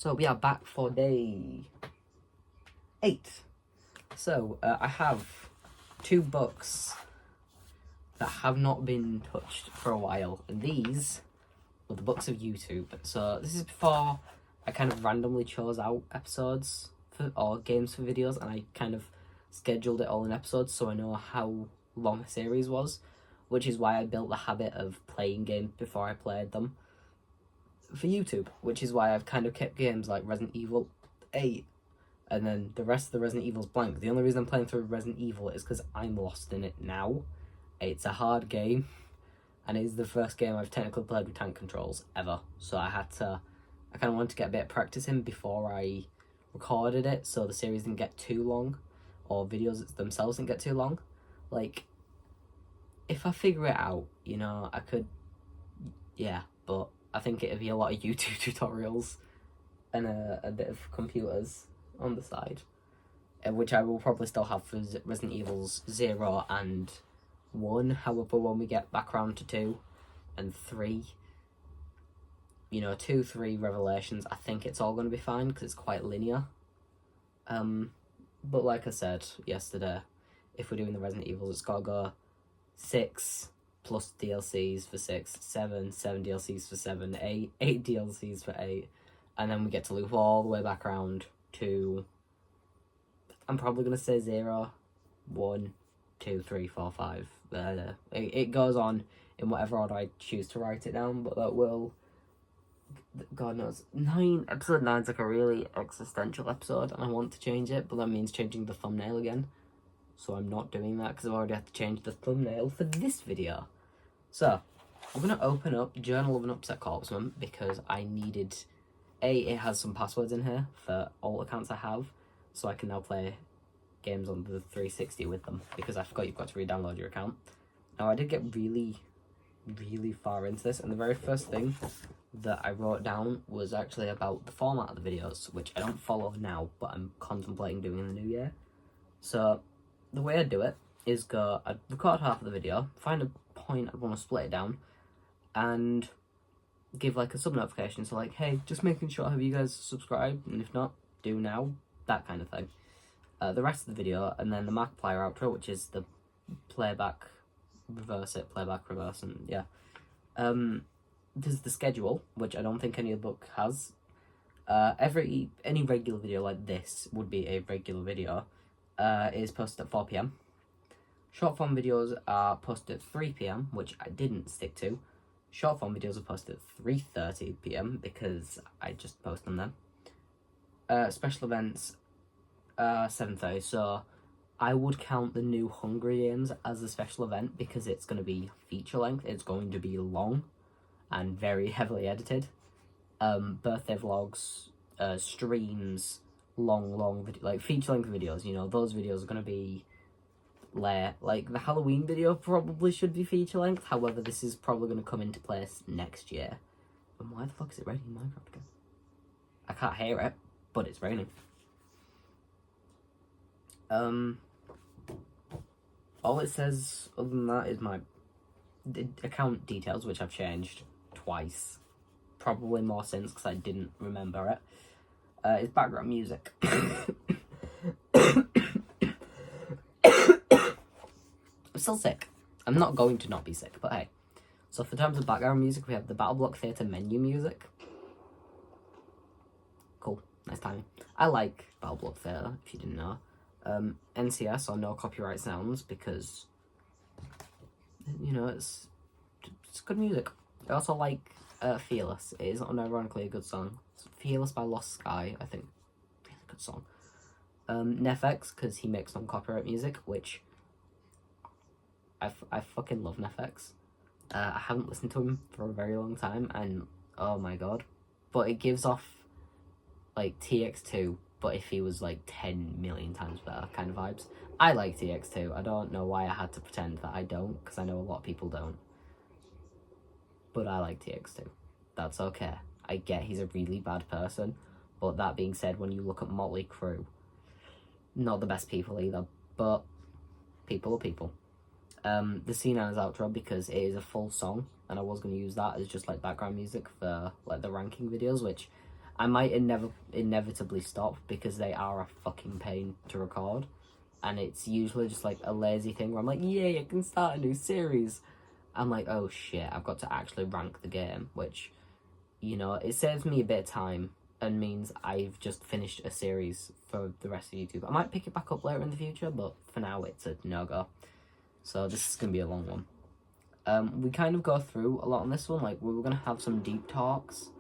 So we are back for day 8. So I have 2 books that have not been touched for a while, and these were the books of YouTube. So this is before I kind of randomly chose out episodes or games for videos, and I kind of scheduled it all in episodes so I know how long a series was, which is why I built the habit of playing games before I played them for YouTube, which is why I've kind of kept games like Resident Evil 8 and then the rest of the Resident Evil's blank. The only reason I'm playing through Resident Evil is because I'm lost in it now. It's a hard game, and it's the first game I've technically played with tank controls ever, so I kind of wanted to get a bit of practice in before I recorded it, so the series didn't get too long, or videos themselves didn't get too long. Like, if I figure it out, you know, I could, yeah, but I think it'd be a lot of YouTube tutorials and a bit of computers on the side, which I will probably still have for Resident Evil's 0 and 1. However, when we get back around to 2 and 3, you know, 2, 3 Revelations, I think it's all going to be fine because it's quite linear. But like I said yesterday, if we're doing the Resident Evils, it's got to go 6 plus DLCs for 6, 7 DLCs for 7, 8 DLCs for 8, and then we get to loop all the way back around to, I'm probably going to say 0, 1, 2, 3, 4, 5. It goes on in whatever order I choose to write it down, but that will, God knows, episode 9 is like a really existential episode, and I want to change it, but that means changing the thumbnail again. So I'm not doing that because I've already had to change the thumbnail for this video. So, I'm going to open up Journal of an Upset Corpseman because I needed... it has some passwords in here for all accounts I have, so I can now play games on the 360 with them, because I forgot you've got to re-download your account. Now, I did get really far into this, and the very first thing that I wrote down was actually about the format of the videos, which I don't follow now, but I'm contemplating doing in the new year. So, the way I do it is I'd record half of the video, find a point I'd want to split it down, and give like a sub notification, so like, hey, just making sure, have you guys subscribed, and if not, do now, that kind of thing. The rest of the video, and then the Markiplier outro, which is the playback, reverse, and yeah. There's the schedule, which I don't think any other book has. Any regular video like this would be a regular video. Is posted at 4 PM. Short form videos are posted at 3 PM, which I didn't stick to. Short form videos are posted at 3:30 PM because I just post them then. Special events 7:30, so I would count the new Hunger Games as a special event because it's going to be feature length. It's going to be long and very heavily edited. Birthday vlogs, streams, long video, like feature length videos, you know, those videos are going to be like the Halloween video probably should be feature length. However, this is probably going to come into place next year. And why the fuck is it raining in Minecraft again? I can't hear it, but it's raining. All it says other than that is my account details, which I've changed twice, probably more since because I didn't remember it. It's background music. I'm still sick. I'm not going to not be sick, but hey. So for terms of background music, we have the Battle Block Theatre menu music. Cool. Nice timing. I like Battle Block Theatre, if you didn't know. NCS, or No Copyright Sounds, because, you know, it's good music. I also like Fearless. It is unironically a good song. It's Fearless by Lost Sky, I think. Really good song. Nefx, because he makes non-copyright music, which I fucking love Nefx. I haven't listened to him for a very long time, and oh my god. But it gives off, like, TX2, but if he was, like, 10 million times better kind of vibes. I like TX2. I don't know why I had to pretend that I don't, because I know a lot of people don't. But I like TX2. That's okay. I get he's a really bad person, but that being said, when you look at Motley Crue, not the best people either, but people are people. The C9's outro, because it is a full song, and I was going to use that as just like background music for like the ranking videos, which I might inevitably stop because they are a fucking pain to record. And it's usually just like a lazy thing where I'm like, yay, I can start a new series. I'm like, oh shit, I've got to actually rank the game, which, you know, it saves me a bit of time and means I've just finished a series for the rest of YouTube. I might pick it back up later in the future, but for now it's a no-go. So this is going to be a long one. We kind of go through a lot on this one. Like, we were going to have some deep talks,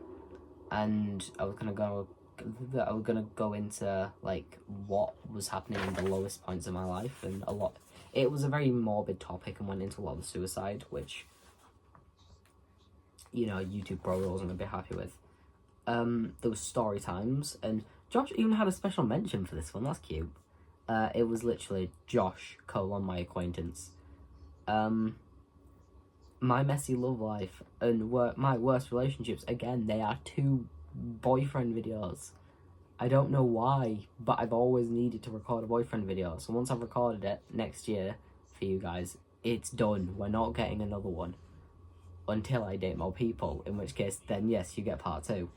and I was going to go into, like, what was happening in the lowest points of my life, and a lot. It was a very morbid topic and went into a lot of suicide, which, you know, YouTube Pro wasn't going to be happy with. There was story times, and Josh even had a special mention for this one. That's cute. It was literally Josh, my acquaintance. My messy love life and my worst relationships. Again, they are 2 boyfriend videos. I don't know why, but I've always needed to record a boyfriend video. So once I've recorded it next year for you guys, it's done. We're not getting another one until I date more people, in which case, then yes, you get part 2.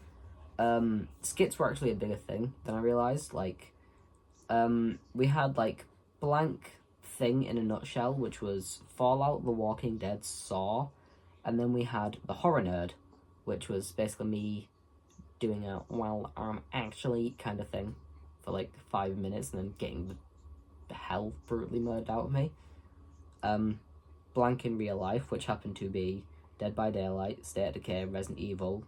Skits were actually a bigger thing than I realised. Like, we had, like, blank thing in a nutshell, which was Fallout, The Walking Dead, Saw, and then we had the Horror Nerd, which was basically me doing a well, actually kind of thing for like 5 minutes and then getting the hell brutally murdered out of me. Blank in real life, which happened to be Dead by Daylight, State of Decay, Resident Evil,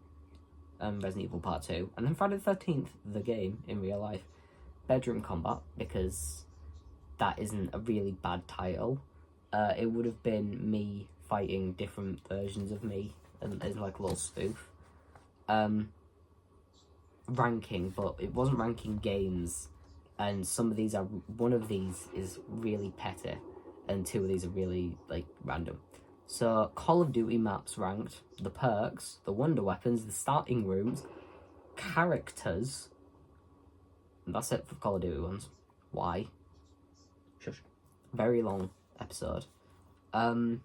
Resident Evil Part 2, and then Friday the 13th, the game in real life. Bedroom Combat, because that isn't a really bad title. It would have been me fighting different versions of me as like a little spoof. Ranking, but it wasn't ranking games, and one of these is really petty, and 2 of these are really, like, random. So, Call of Duty maps ranked, the perks, the wonder weapons, the starting rooms, characters. And that's it for Call of Duty ones. Why? Shush. Very long episode. The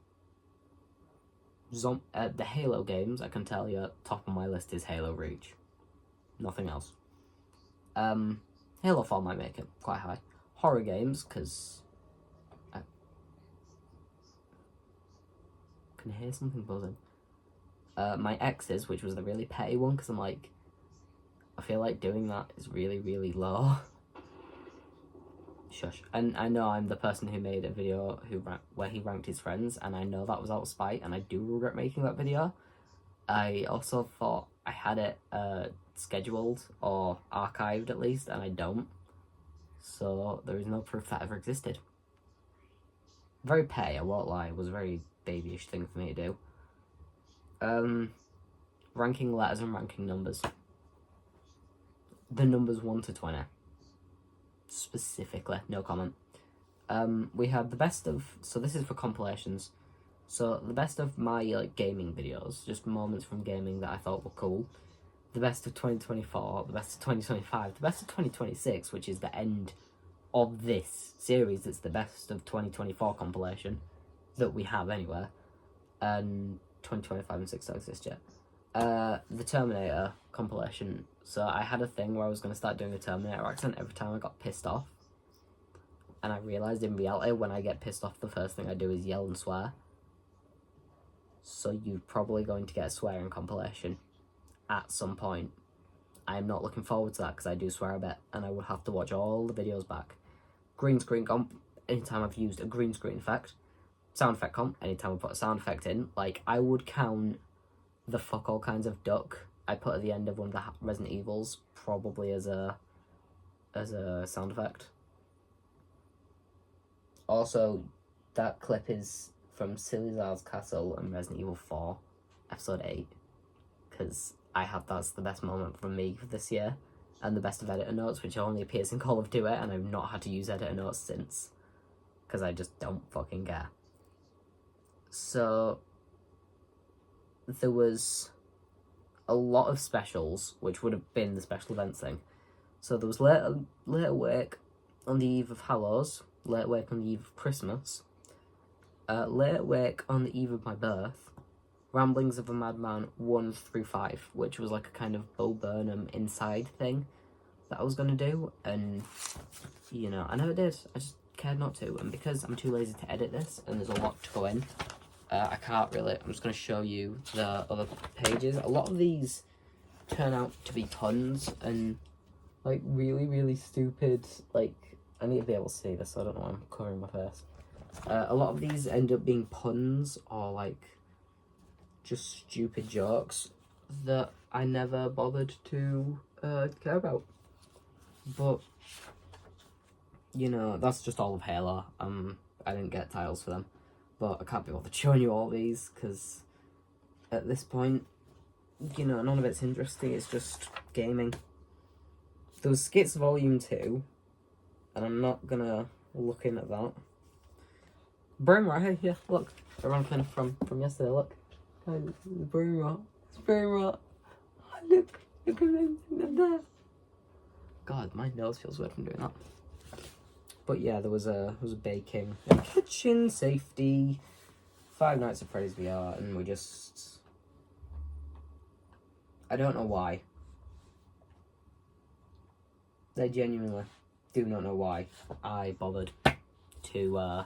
Halo games, I can tell you, top of my list is Halo Reach. Nothing else. Halo 4 might make it quite high. Horror games, because I can hear something buzzing. My exes, which was the really petty one, because I'm like, I feel like doing that is really, really low. Shush. And I know I'm the person who made a video where he ranked his friends, and I know that was out of spite, and I do regret making that video. I also thought I had it scheduled or archived at least, and I don't. So there is no proof that ever existed. Very petty, I won't lie. It was a very babyish thing for me to do. Ranking letters and ranking numbers. The numbers 1 to 20. Specifically, no comment. We had the best of, so this is for compilations. So the best of my, like, gaming videos, just moments from gaming that I thought were cool. The best of 2024, the best of 2025, the best of 2026, which is the end of this series. It's the best of 2024 compilation that we have anywhere. And 2025 and 6 don't exist yet. The Terminator compilation. So I had a thing where I was going to start doing a Terminator accent every time I got pissed off. And I realised in reality, when I get pissed off, the first thing I do is yell and swear. So you're probably going to get a swearing compilation at some point. I'm not looking forward to that because I do swear a bit, and I would have to watch all the videos back. Green screen comp, anytime I've used a green screen effect. Sound effect comp, anytime I put a sound effect in. Like, I would count the fuck all kinds of duck I put at the end of one of the Resident Evils probably as a sound effect. Also, that clip is from Silizar's Castle and Resident Evil 4, episode 8, because that's the best moment from me for this year, and the best of editor notes, which only appears in Call of Duty, and I've not had to use editor notes since, because I just don't fucking care. So, there was a lot of specials, which would have been the special events thing. So there was late awake on the eve of Hallows, late awake on the eve of Christmas, late awake on the eve of my birth, Ramblings of a Madman 1 through 5, which was like a kind of Bo Burnham inside thing that I was going to do, and, you know, I never did. I just cared not to, and because I'm too lazy to edit this, and there's a lot to go in, I can't really. I'm just going to show you the other pages. A lot of these turn out to be puns, and, like, really, really stupid, like, I need to be able to see this, so I don't know why I'm covering my face. A lot of these end up being puns, or, like, just stupid jokes that I never bothered to care about. But, you know, that's just all of Halo. I didn't get titles for them, but I can't be bothered showing you all these, because at this point, you know, none of it's interesting, it's just gaming. There was Skits Volume 2, and I'm not gonna look in at that. Brain Rot, hey, yeah, look. I ran kind of from yesterday, look. Brain Rot. It's Brain Rot. Oh, look at them there. God, my nose feels weird from doing that. But yeah, there was a baking, kitchen safety, Five Nights at Freddy's VR, and we just, I don't know why. I genuinely do not know why I bothered to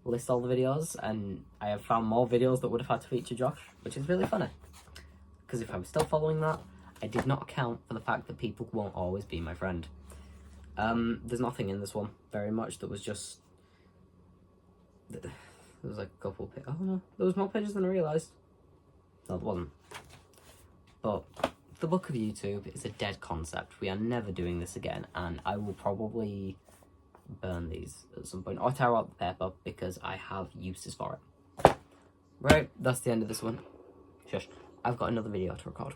list all the videos, and I have found more videos that would have had to feature Josh, which is really funny. Because if I was still following that, I did not account for the fact that people won't always be my friend. There's nothing in this one very much. That was just, there was like a couple of, oh no, there was more pages than I realised. No, there wasn't. But the book of YouTube is a dead concept. We are never doing this again, and I will probably burn these at some point, or tear out the paper, because I have uses for it. Right, that's the end of this one. Shush, I've got another video to record.